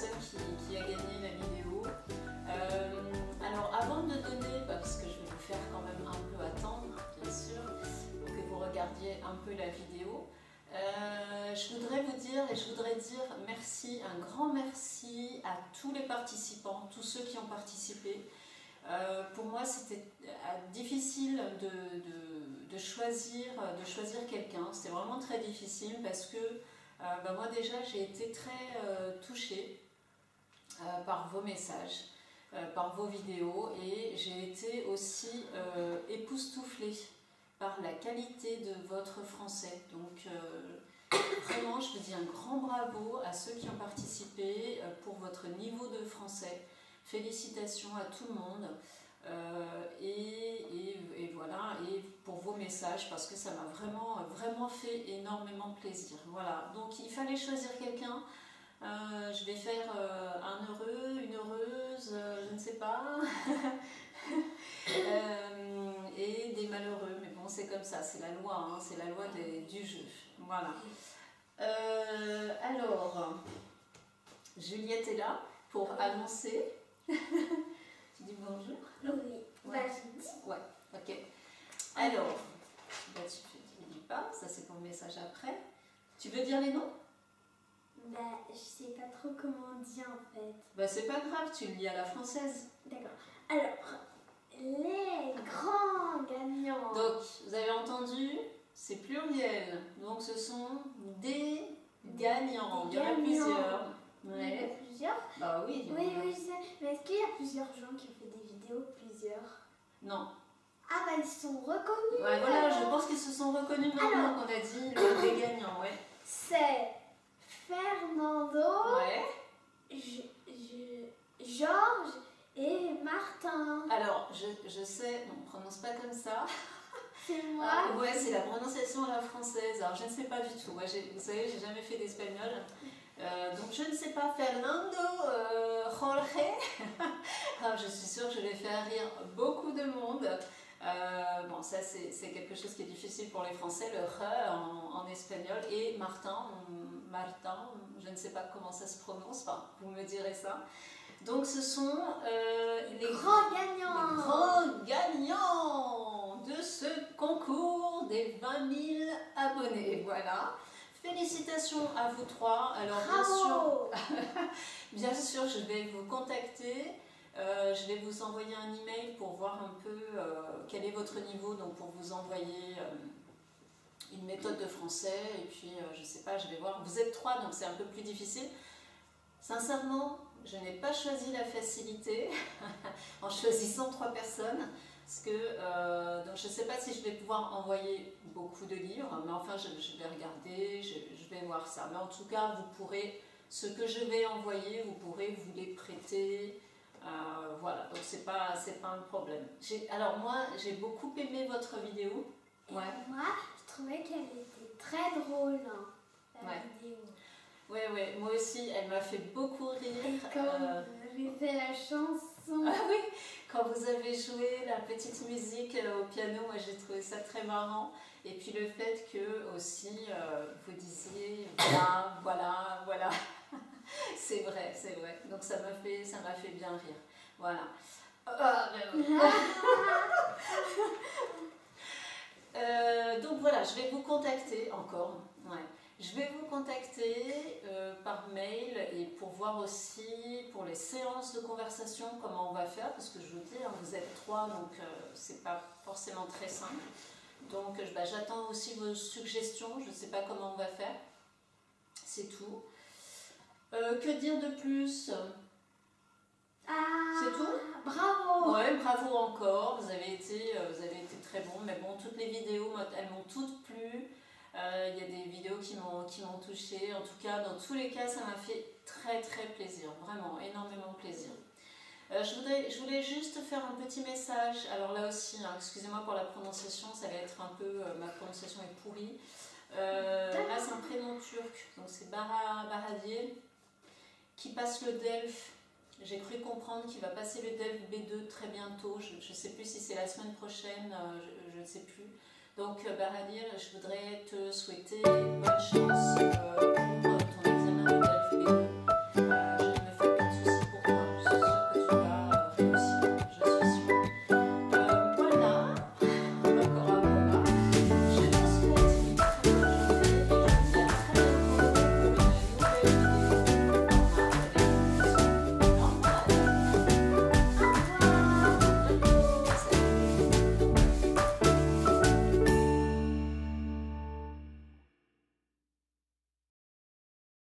personne qui a gagné la vidéo. Alors avant de donner, parce que je vais vous faire quand même un peu attendre, bien sûr, pour que vous regardiez un peu la vidéo, je voudrais vous dire et je voudrais dire merci, un grand merci à tous les participants, tous ceux qui ont participé. Pour moi, c'était difficile de choisir quelqu'un. C'était vraiment très difficile parce que moi déjà, j'ai été très touchée par vos messages, par vos vidéos, et j'ai été aussi époustouflée par la qualité de votre français. Donc vraiment, je vous dis un grand bravo à ceux qui ont participé pour votre niveau de français. Félicitations à tout le monde et voilà, et pour vos messages, parce que ça m'a vraiment fait énormément plaisir. Voilà, donc il fallait choisir quelqu'un. Je vais faire un heureux, une heureuse, je ne sais pas, et des malheureux, mais bon, c'est comme ça, c'est la loi, hein, c'est la loi du jeu. Voilà. Alors, Juliette est là pour annoncer. Tu dis bonjour? Oui. Ouais. Bah, je dis. Ouais, ok. Alors, bah, tu ne dis pas, ça c'est pour le message après. Tu veux dire les noms? Bah, je sais pas trop comment on dit en fait. Bah, c'est pas grave, tu le lis à la française. D'accord. Alors, les grands gagnants. Donc, vous avez entendu, c'est pluriel. Donc, ce sont des gagnants. Il y en a plusieurs. Il y en a Ouais. plusieurs. Bah oui. Oui, je sais. Mais est-ce qu'il y a plusieurs gens qui ont fait des vidéos, plusieurs? Non. Ah bah, ils sont reconnus. Ouais, voilà, je pense qu'ils se sont reconnus maintenant qu'on a dit des gagnants, ouais. C'est Fernando, Ouais. Georges et Martin. Alors, je sais, on ne prononce pas comme ça. C'est moi. Ouais, c'est la prononciation à la française. Alors, je ne sais pas du tout. Ouais, vous savez, j'ai jamais fait d'espagnol. Donc, je ne sais pas. Fernando, Jorge. Alors, je suis sûre que je vais faire rire beaucoup de monde. Bon, ça, c'est quelque chose qui est difficile pour les Français, le re en espagnol. Et Martin, je ne sais pas comment ça se prononce. Enfin, vous me direz ça. Donc, ce sont les Grands gagnants. les grands gagnants de ce concours des 20 000 abonnés. Voilà. Félicitations à vous trois. Alors, Bravo. bien sûr, je vais vous contacter. Je vais vous envoyer un email pour voir un peu quel est votre niveau, donc pour vous envoyer une méthode de français. Et puis, je ne sais pas, je vais voir. Vous êtes trois, donc c'est un peu plus difficile. Sincèrement, je n'ai pas choisi la facilité en choisissant 3 personnes, parce que donc je ne sais pas si je vais pouvoir envoyer beaucoup de livres, mais enfin je vais regarder, je vais voir ça. Mais en tout cas, vous pourrez, ce que je vais envoyer, vous pourrez vous les prêter, voilà, donc c'est pas un problème. Alors moi, j'ai beaucoup aimé votre vidéo. Ouais. Moi, je trouvais qu'elle était très drôle, hein, la vidéo. Ouais, moi aussi, elle m'a fait beaucoup rire. Et quand vous avez fait la chanson. Ah oui, quand vous avez joué la petite musique au piano, moi j'ai trouvé ça très marrant. Et puis le fait que aussi vous disiez voilà. C'est vrai. Donc ça m'a fait bien rire. Voilà. Donc voilà, je vais vous contacter encore. Ouais. Je vais vous contacter par mail et pour voir aussi pour les séances de conversation comment on va faire, parce que je vous dis, hein, vous êtes 3, donc c'est pas forcément très simple. Donc j'attends aussi vos suggestions, je ne sais pas comment on va faire. C'est tout. Que dire de plus? C'est tout? Bravo! Ouais, bravo encore, vous avez été très bons, mais bon, toutes les vidéos, elles m'ont toutes plu. Il y a des vidéos qui m'ont touchée. En tout cas, dans tous les cas, ça m'a fait très plaisir, vraiment énormément plaisir. Je voulais juste faire un petit message. Alors là aussi, hein, excusez-moi pour la prononciation, ça va être un peu, ma prononciation est pourrie. Là, c'est un prénom turc, donc c'est Baradier, qui passe le DELF. J'ai cru comprendre qu'il va passer le DELF B2 très bientôt. Je ne sais plus si c'est la semaine prochaine, je ne sais plus. Donc, Baradier, je voudrais te souhaiter bonne chance pour